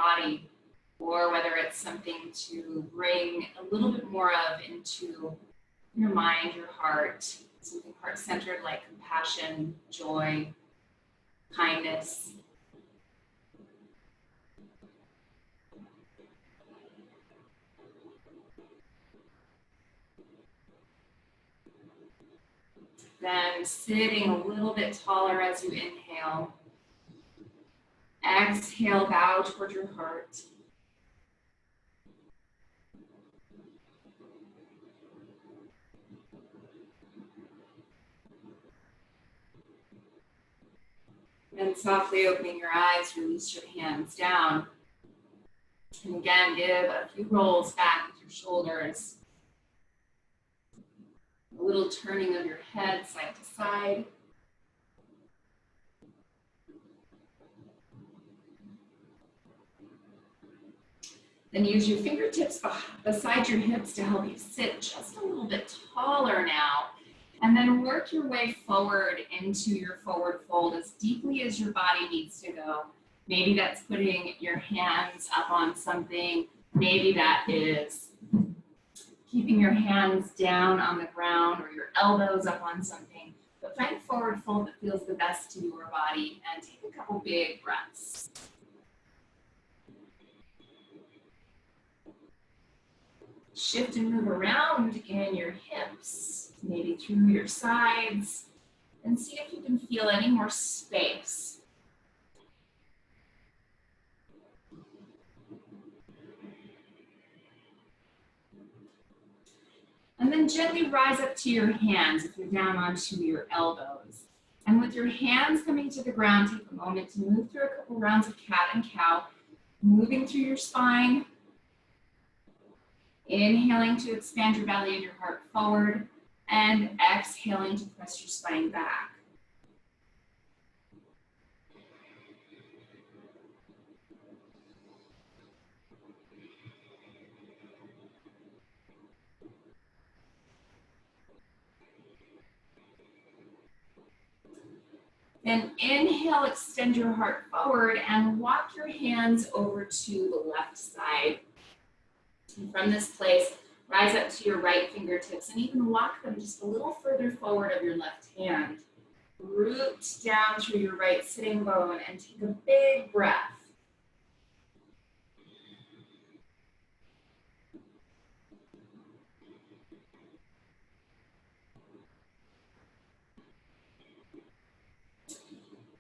body, or whether it's something to bring a little bit more of into your mind, your heart, something heart-centered like compassion, joy, kindness. Then sitting a little bit taller as you inhale. Exhale, bow toward your heart. And softly opening your eyes, release your hands down. And again, give a few rolls back with your shoulders. A little turning of your head side to side. Then use your fingertips beside your hips to help you sit just a little bit taller now. And then work your way forward into your forward fold as deeply as your body needs to go. Maybe that's putting your hands up on something. Maybe that is keeping your hands down on the ground or your elbows up on something. But find a forward fold that feels the best to your body and take a couple big breaths. Shift and move around in your hips, maybe through your sides, and see if you can feel any more space. And then gently rise up to your hands if you're down onto your elbows. And with your hands coming to the ground, take a moment to move through a couple rounds of cat and cow, moving through your spine. Inhaling to expand your belly and your heart forward, and exhaling to press your spine back. Then inhale, extend your heart forward, and walk your hands over to the left side. And from this place, rise up to your right fingertips and even walk them just a little further forward of your left hand. Root down through your right sitting bone and take a big breath.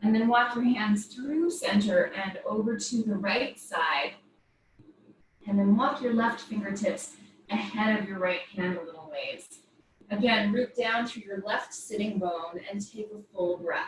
And then walk your hands through center and over to the right side. And then walk your left fingertips ahead of your right hand a little ways. Again, root down through your left sitting bone and take a full breath.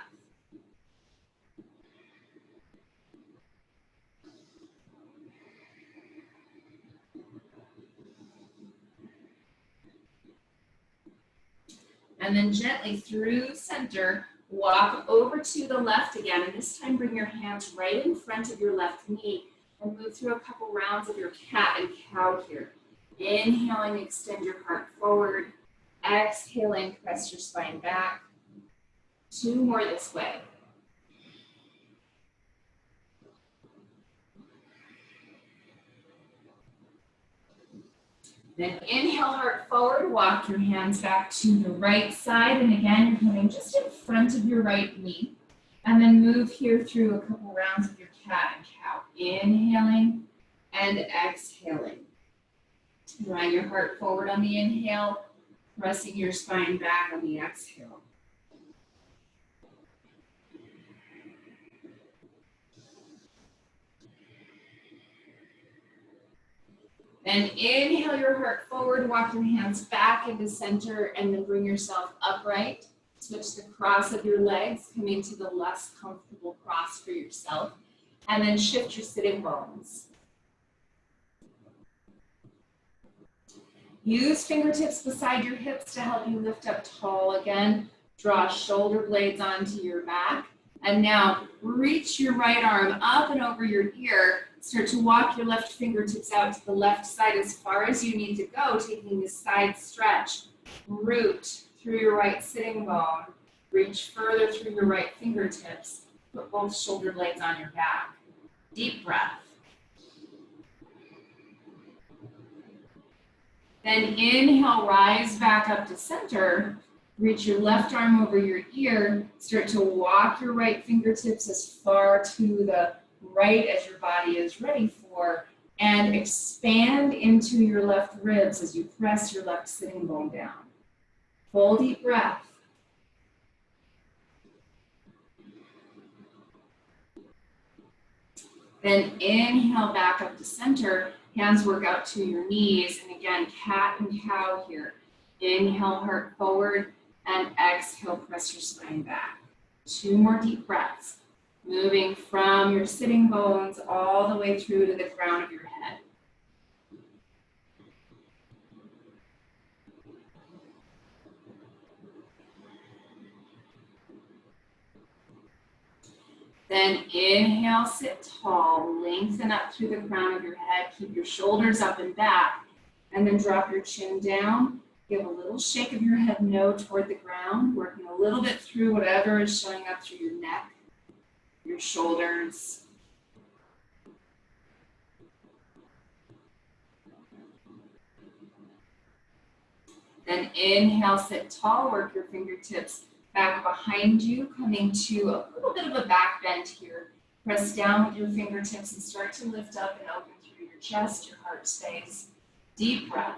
And then gently through center, walk over to the left again. And this time bring your hands right in front of your left knee and move through a couple rounds of your cat and cow here. Inhaling, extend your heart forward. Exhaling, press your spine back. 2 more this way. Then inhale, heart forward, walk your hands back to the right side. And again, you're coming just in front of your right knee. And then move here through a couple rounds of your cat and cow. Inhaling and exhaling. Drawing your heart forward on the inhale, pressing your spine back on the exhale. Then inhale your heart forward, walk your hands back into center, and then bring yourself upright. Switch the cross of your legs, coming to the less comfortable cross for yourself, and then shift your sitting bones. Use fingertips beside your hips to help you lift up tall again. Draw shoulder blades onto your back. And now reach your right arm up and over your ear. Start to walk your left fingertips out to the left side as far as you need to go, taking this side stretch. Root through your right sitting bone. Reach further through your right fingertips. Put both shoulder blades on your back. Deep breath. Then inhale, rise back up to center. Reach your left arm over your ear. Start to walk your right fingertips as far to the right as your body is ready for. And expand into your left ribs as you press your left sitting bone down. Full deep breath. Then inhale back up to center. Hands work out to your knees. And again, cat and cow here. Inhale, heart forward. And exhale, press your spine back. 2 more deep breaths. Moving from your sitting bones all the way through to the crown of your head. Then inhale, sit tall, lengthen up through the crown of your head, keep your shoulders up and back, and then drop your chin down. Give a little shake of your head no toward the ground, working a little bit through whatever is showing up through your neck, your shoulders. Then inhale, sit tall, work your fingertips back behind you, coming to a little bit of a back bend here. Press down with your fingertips and start to lift up and open through your chest, your heart space. Deep breath.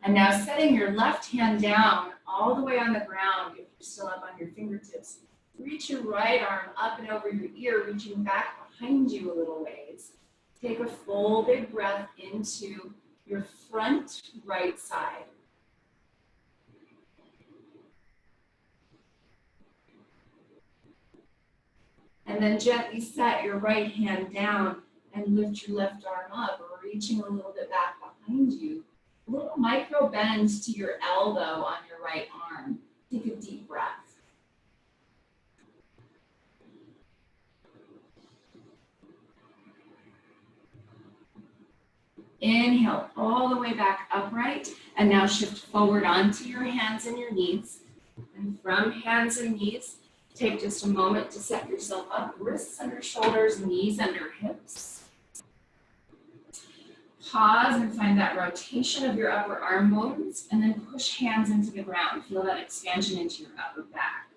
And now setting your left hand down all the way on the ground, if you're still up on your fingertips. Reach your right arm up and over your ear, reaching back behind you a little ways. Take a full big breath into your front right side. And then gently set your right hand down and lift your left arm up, reaching a little bit back behind you. A little micro bend to your elbow on your right arm. Take a deep breath. Inhale all the way back upright, and now shift forward onto your hands and your knees. And from hands and knees, take just a moment to set yourself up, wrists under shoulders, knees under hips. Pause and find that rotation of your upper arm bones, and then push hands into the ground. Feel that expansion into your upper back.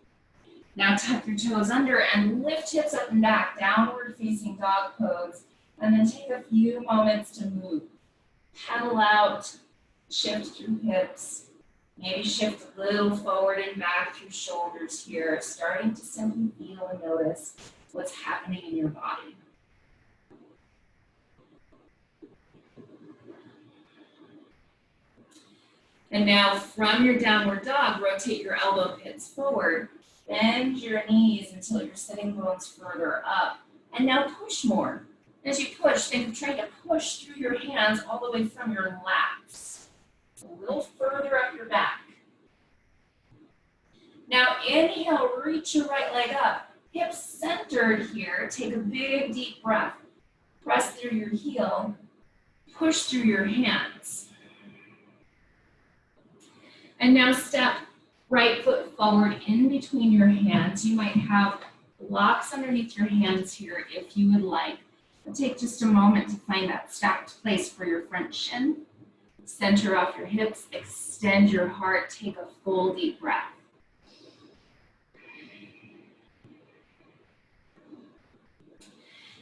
Now tuck your toes under and lift hips up and back, downward facing dog pose. And then take a few moments to move. Pedal out, shift through hips. Maybe shift a little forward and back through shoulders here, starting to simply feel and notice what's happening in your body. And now from your downward dog, rotate your elbow pits forward. Bend your knees until your sitting bones further up. And now push more. As you push, think of trying to push through your hands all the way from your laps. A little further up your back. Now inhale, reach your right leg up. Hips centered here. Take a big deep breath. Press through your heel. Push through your hands. And now step right foot forward in between your hands. You might have blocks underneath your hands here if you would like. Take just a moment to find that stacked place for your front shin. Center off your hips, extend your heart, take a full deep breath.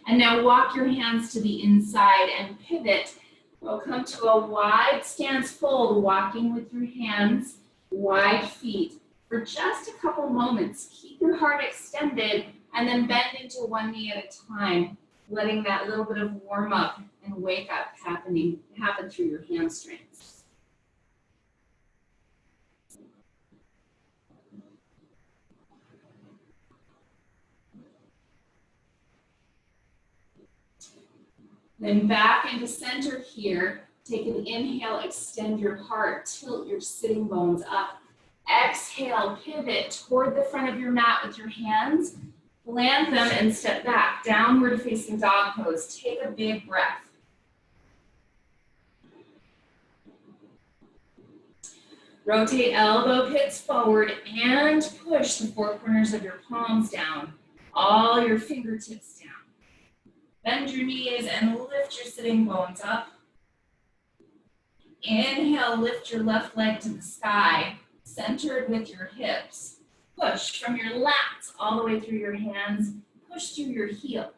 And now walk your hands to the inside and pivot. We'll come to a wide stance fold, walking with your hands, wide feet. For just a couple moments, keep your heart extended and then bend into one knee at a time. Letting that little bit of warm up and wake up happen through your hamstrings. Then back into center here. Take an inhale, extend your heart, tilt your sitting bones up. Exhale, pivot toward the front of your mat with your hands. Plant them and step back, downward facing dog pose. Take a big breath. Rotate elbow pits forward and push the 4 corners of your palms down. all your fingertips down. Bend your knees and lift your sitting bones up. Inhale, lift your left leg to the sky, centered with your hips. Push from your lats all the way through your hands. Push through your heel.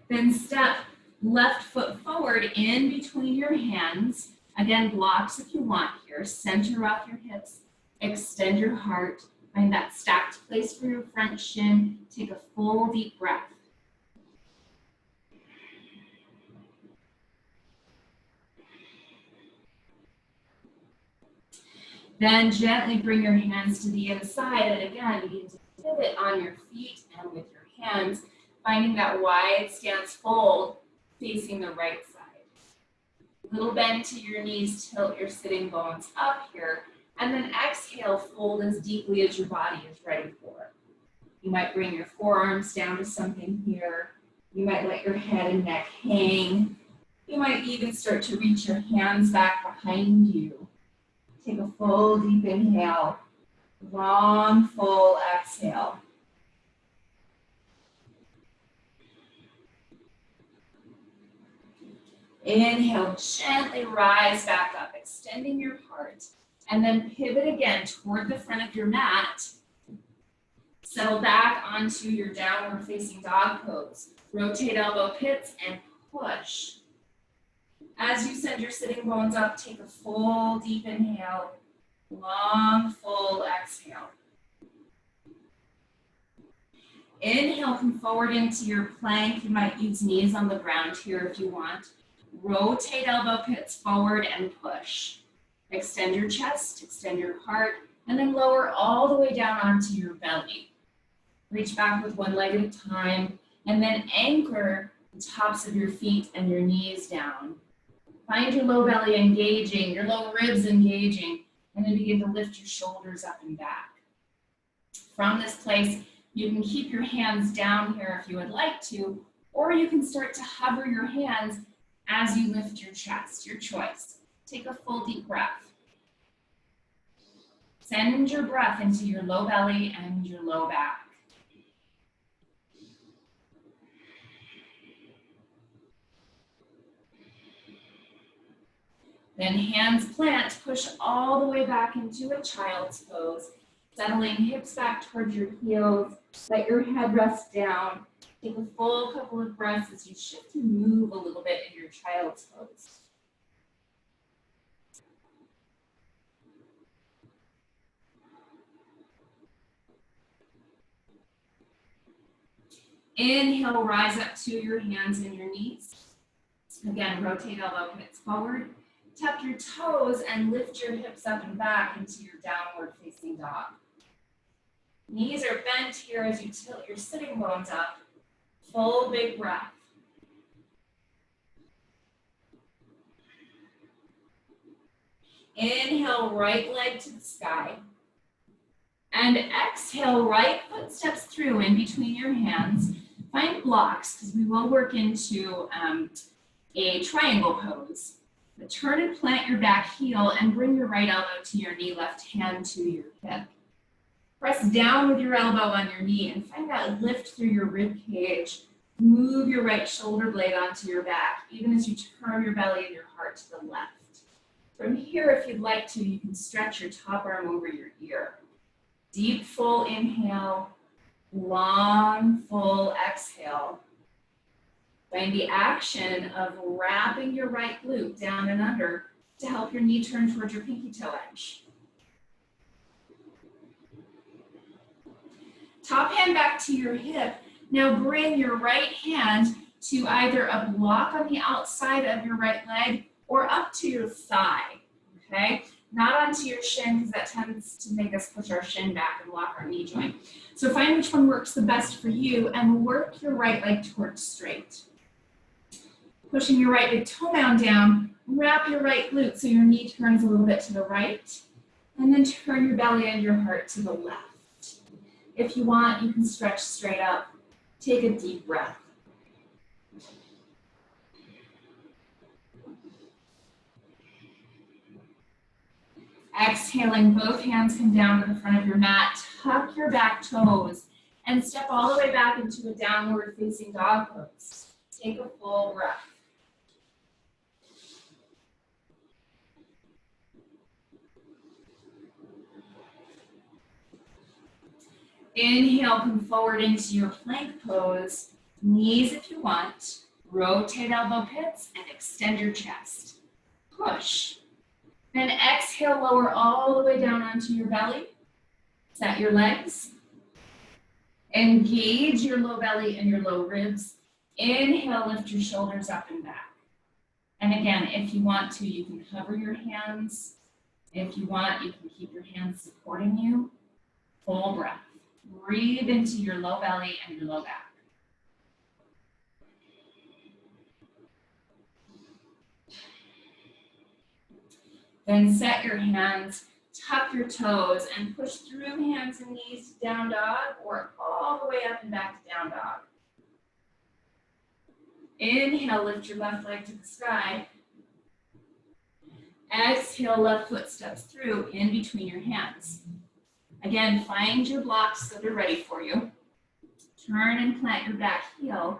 Then step left foot forward in between your hands. Again, blocks if you want here. Center off your hips. Extend your heart. Find that stacked place for your front shin. Take a full deep breath. Then gently bring your hands to the inside and again begin to pivot on your feet and with your hands, finding that wide stance fold facing the right side. Little bend to your knees, tilt your sitting bones up here, and then exhale, fold as deeply as your body is ready for. You might bring your forearms down to something here. You might let your head and neck hang. You might even start to reach your hands back behind you. Take a full deep inhale, long full exhale. Inhale, gently rise back up, extending your heart, and then pivot again toward the front of your mat. Settle back onto your downward facing dog pose. Rotate elbow pits and push. As you send your sitting bones up, take a full deep inhale, long full exhale. Inhale, come forward into your plank. You might use knees on the ground here if you want. Rotate elbow pits forward and push. Extend your chest, extend your heart, and then lower all the way down onto your belly. Reach back with one leg at a time, and then anchor the tops of your feet and your knees down. Find your low belly engaging, your low ribs engaging, and then begin to lift your shoulders up and back. From this place, you can keep your hands down here if you would like to, or you can start to hover your hands as you lift your chest, your choice. Take a full deep breath. Send your breath into your low belly and your low back. Then hands plant, push all the way back into a child's pose, settling hips back towards your heels, let your head rest down. Take a full couple of breaths as you shift and move a little bit in your child's pose. Inhale, rise up to your hands and your knees. Again, rotate elbow pits forward. Tap your toes and lift your hips up and back into your downward facing dog. Knees are bent here as you tilt your sitting bones up. Full big breath. Inhale, right leg to the sky. And exhale, right foot steps through in between your hands. Find blocks, because we will work into a triangle pose. But turn and plant your back heel and bring your right elbow to your knee, left hand to your hip. Press down with your elbow on your knee and find that lift through your rib cage. Move your right shoulder blade onto your back, even as you turn your belly and your heart to the left. From here, if you'd like to, you can stretch your top arm over your ear. Deep, full inhale, long, full exhale. Find the action of wrapping your right glute down and under to help your knee turn towards your pinky toe edge. Top hand back to your hip. Now bring your right hand to either a block on the outside of your right leg or up to your thigh, okay? Not onto your shin, because that tends to make us push our shin back and lock our knee joint. So find which one works the best for you and work your right leg towards straight. Pushing your right big toe mound down, wrap your right glute so your knee turns a little bit to the right, and then turn your belly and your heart to the left. If you want, you can stretch straight up. Take a deep breath. Exhaling, both hands come down to the front of your mat. Tuck your back toes and step all the way back into a downward facing dog pose. Take a full breath. Inhale, come forward into your plank pose. Knees if you want. Rotate elbow pits and extend your chest. Push. Then exhale, lower all the way down onto your belly. Set your legs. Engage your low belly and your low ribs. Inhale, lift your shoulders up and back. And again, if you want to, you can hover your hands. If you want, you can keep your hands supporting you. Full breath. Breathe into your low belly and your low back. Then set your hands, tuck your toes, and push through hands and knees to down dog or all the way up and back to down dog. Inhale, lift your left leg to the sky. Exhale, left foot steps through in between your hands. Again, find your blocks so they're ready for you. Turn and plant your back heel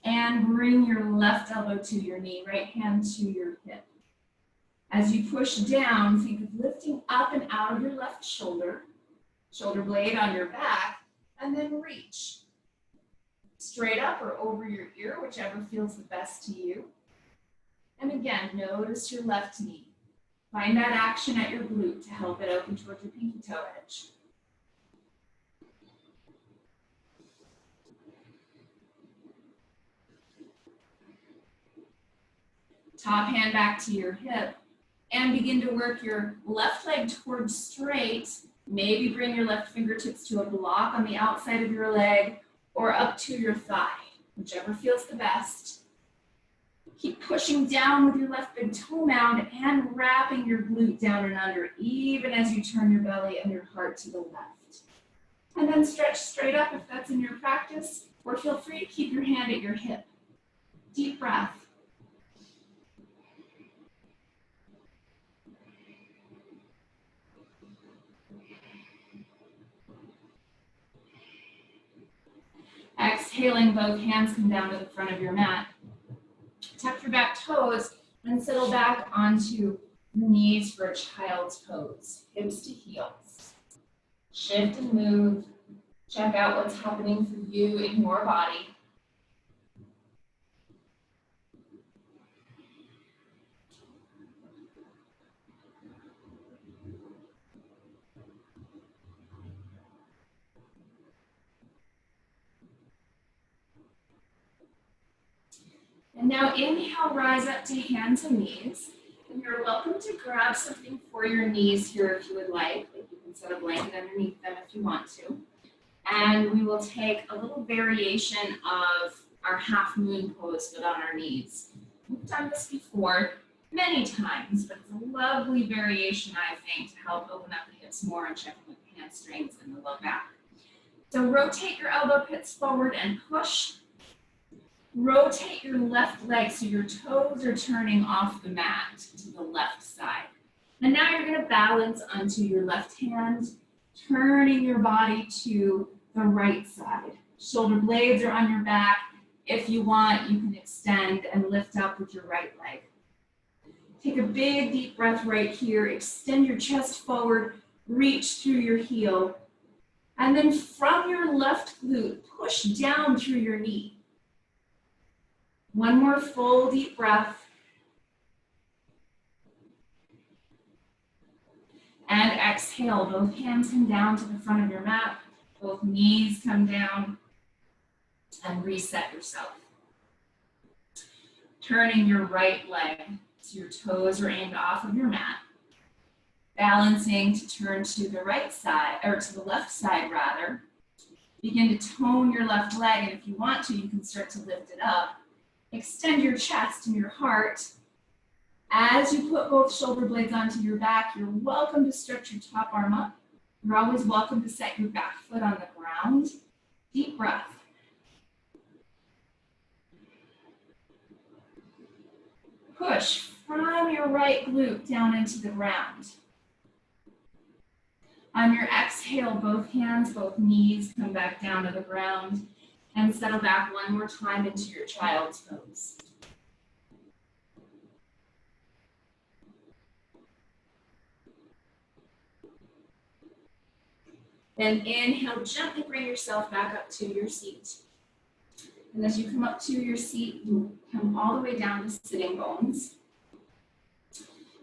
and bring your left elbow to your knee, right hand to your hip. As you push down, think of lifting up and out of your left shoulder, shoulder blade on your back, and then reach. Straight up or over your ear, whichever feels the best to you. And again, notice your left knee. Find that action at your glute to help it open towards your pinky toe edge. Top hand back to your hip and begin to work your left leg towards straight. Maybe bring your left fingertips to a block on the outside of your leg or up to your thigh, whichever feels the best. Keep pushing down with your left big toe mound and wrapping your glute down and under, even as you turn your belly and your heart to the left. And then stretch straight up if that's in your practice, or feel free to keep your hand at your hip. Deep breath. Exhaling, both hands come down to the front of your mat. Tuck your back toes and settle back onto your knees for a child's pose, hips to heels. Shift and move. Check out what's happening for you in your body. And now inhale, rise up to hands and knees. And you're welcome to grab something for your knees here if you would like. You can set a blanket underneath them if you want to. And we will take a little variation of our half moon pose, but on our knees. We've done this before many times, but it's a lovely variation, I think, to help open up the hips more and check with the hamstrings and the low back. So rotate your elbow pits forward and push. Rotate your left leg so your toes are turning off the mat to the left side. And now you're going to balance onto your left hand, turning your body to the right side. Shoulder blades are on your back. If you want, you can extend and lift up with your right leg. Take a big deep breath right here. Extend your chest forward, reach through your heel. And then from your left glute, push down through your knee. One more full deep breath. And exhale, both hands come down to the front of your mat, both knees come down, and reset yourself. Turning your right leg so your toes are aimed off of your mat. Balancing to turn to the right side, or to the left side rather. Begin to tone your left leg, and if you want to, you can start to lift it up. Extend your chest and your heart. As you put both shoulder blades onto your back, you're welcome to stretch your top arm up. You're always welcome to set your back foot on the ground. Deep breath. Push from your right glute down into the ground. On your exhale, both hands, both knees come back down to the ground and settle back one more time into your child's pose. Then inhale, gently bring yourself back up to your seat. And as you come up to your seat, you come all the way down to sitting bones.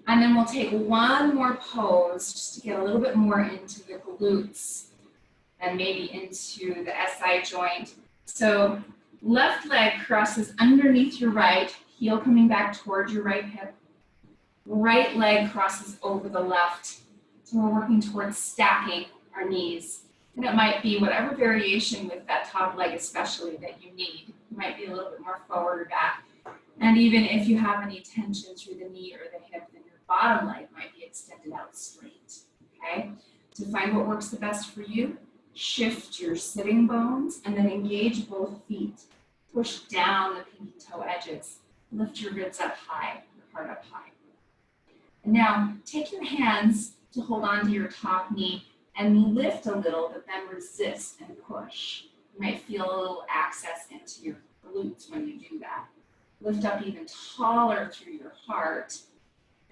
And then we'll take one more pose just to get a little bit more into the glutes and maybe into the SI joint. So left leg crosses underneath your right, heel coming back towards your right hip. Right leg crosses over the left. So we're working towards stacking our knees. And it might be whatever variation with that top leg especially that you need. It might be a little bit more forward or back. And even if you have any tension through the knee or the hip, then your bottom leg might be extended out straight, okay? To find what works the best for you, shift your sitting bones and then engage both feet. Push down the pinky toe edges. Lift your ribs up high, your heart up high. And now take your hands to hold on to your top knee and lift a little, but then resist and push. You might feel a little access into your glutes when you do that. Lift up even taller through your heart,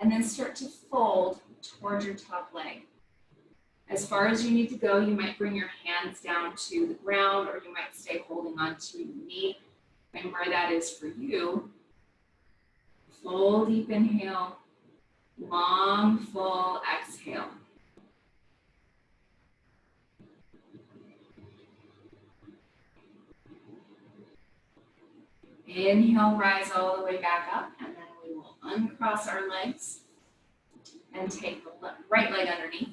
and then start to fold towards your top leg. As far as you need to go, you might bring your hands down to the ground, or you might stay holding on to your knee. And where that is for you, full deep inhale, long, full exhale. Inhale, rise all the way back up, and then we will uncross our legs and take the right leg underneath,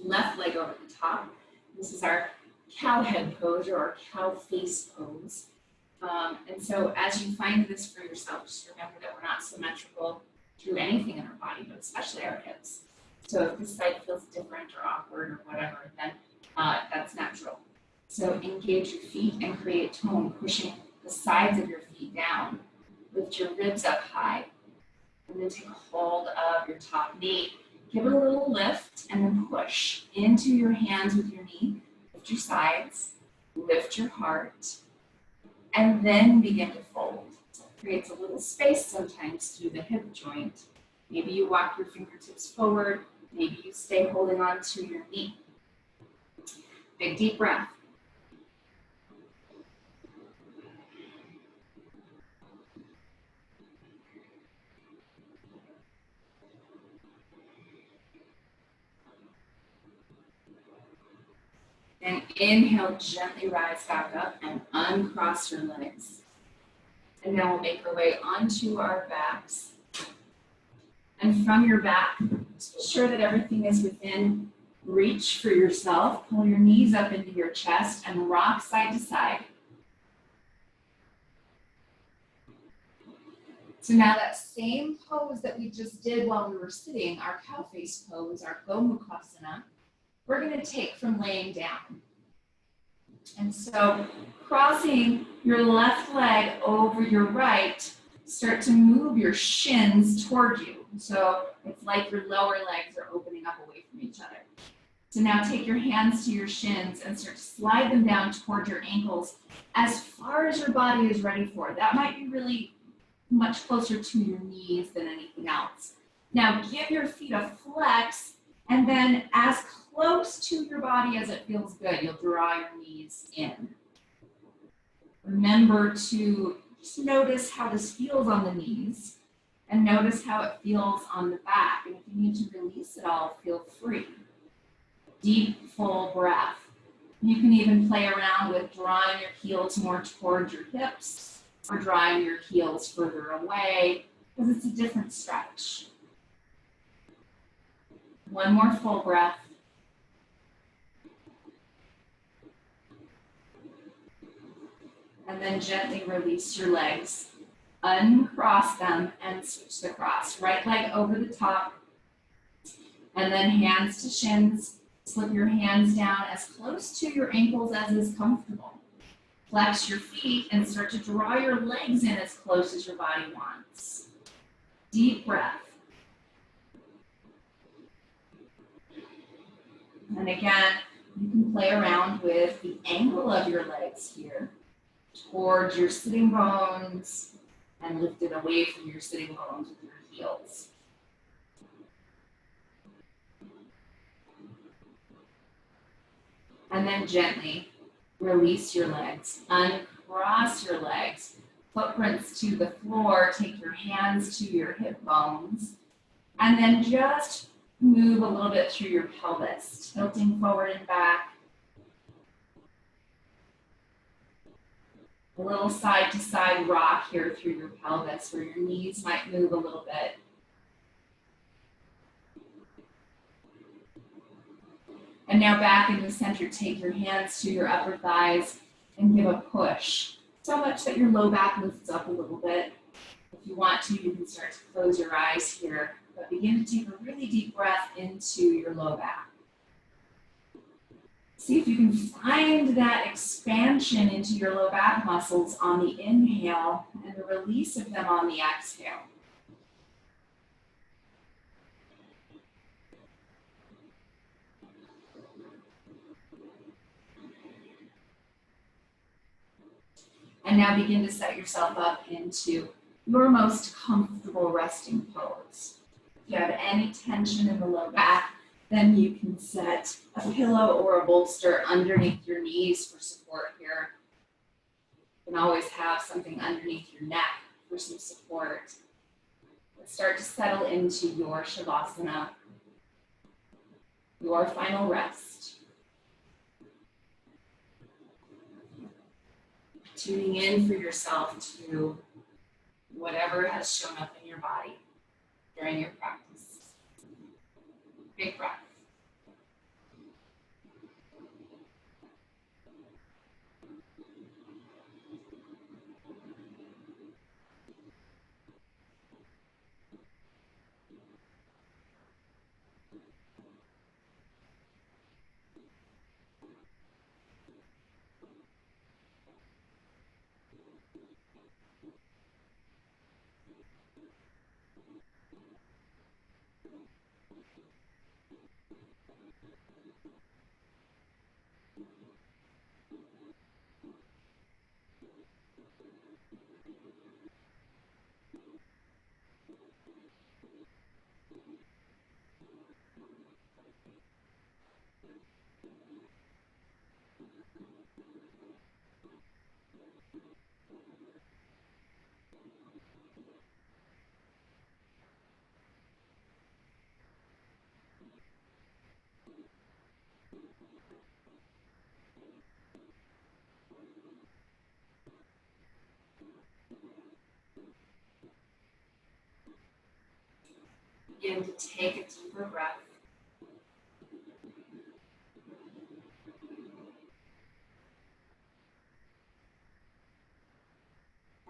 left leg over the top. This is our cow head pose or our cow face pose. And so as you find this for yourself, just remember that we're not symmetrical through anything in our body, but especially our hips. So if this side feels different or awkward or whatever, then that's natural. So engage your feet and create tone, pushing the sides of your feet down. Lift your ribs up high. And then take a hold of your top knee. Give it a little lift and then push into your hands with your knee. Lift your sides, lift your heart, and then begin to fold. So it creates a little space sometimes through the hip joint. Maybe you walk your fingertips forward. Maybe you stay holding on to your knee. Big deep breath. And inhale, gently rise back up and uncross your legs. And now we'll make our way onto our backs. And from your back, just be sure that everything is within reach for yourself. Pull your knees up into your chest and rock side to side. So now that same pose that we just did while we were sitting, our cow face pose, our Gomukhasana, we're going to take from laying down. And so crossing your left leg over your right, start to move your shins toward you. So it's like your lower legs are opening up away from each other. So now take your hands to your shins and start to slide them down toward your ankles as far as your body is ready for. That might be really much closer to your knees than anything else. Now give your feet a flex, and then as close to your body as it feels good, you'll draw your knees in. Remember to just notice how this feels on the knees and notice how it feels on the back. And if you need to release it all, feel free. Deep, full breath. You can even play around with drawing your heels more towards your hips or drawing your heels further away because it's a different stretch. One more full breath. And then gently release your legs. Uncross them and switch the cross. Right leg over the top. And then hands to shins. Slip your hands down as close to your ankles as is comfortable. Flex your feet and start to draw your legs in as close as your body wants. Deep breath. And again, you can play around with the angle of your legs here towards your sitting bones and lift it away from your sitting bones with your heels. And then gently release your legs, uncross your legs, footprints to the floor, take your hands to your hip bones, and then just move a little bit through your pelvis, tilting forward and back. A little side to side rock here through your pelvis where your knees might move a little bit. And now back in the center, take your hands to your upper thighs and give a push. So much that your low back lifts up a little bit. If you want to, you can start to close your eyes here, but begin to take a really deep breath into your low back. See if you can find that expansion into your low back muscles on the inhale and the release of them on the exhale. And now begin to set yourself up into your most comfortable resting pose. If you have any tension in the low back, then you can set a pillow or a bolster underneath your knees for support here. You can always have something underneath your neck for some support. Let's start to settle into your Shavasana, your final rest. Tuning in for yourself to whatever has shown up in your body during your practice. Big breath. Begin to take a deeper breath.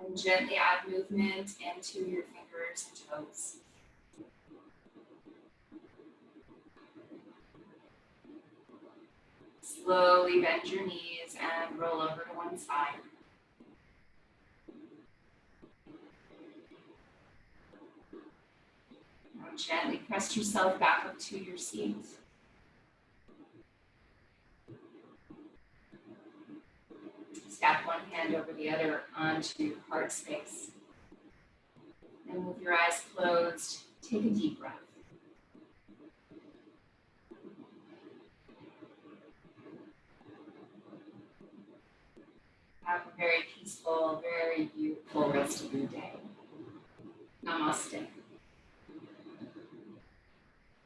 And gently add movement into your fingers and toes. Slowly bend your knees and roll over to one side. Now gently press yourself back up to your seat. Step one hand over the other onto your heart space. And with your eyes closed, take a deep breath. Have a very peaceful, very beautiful rest of your day. Namaste.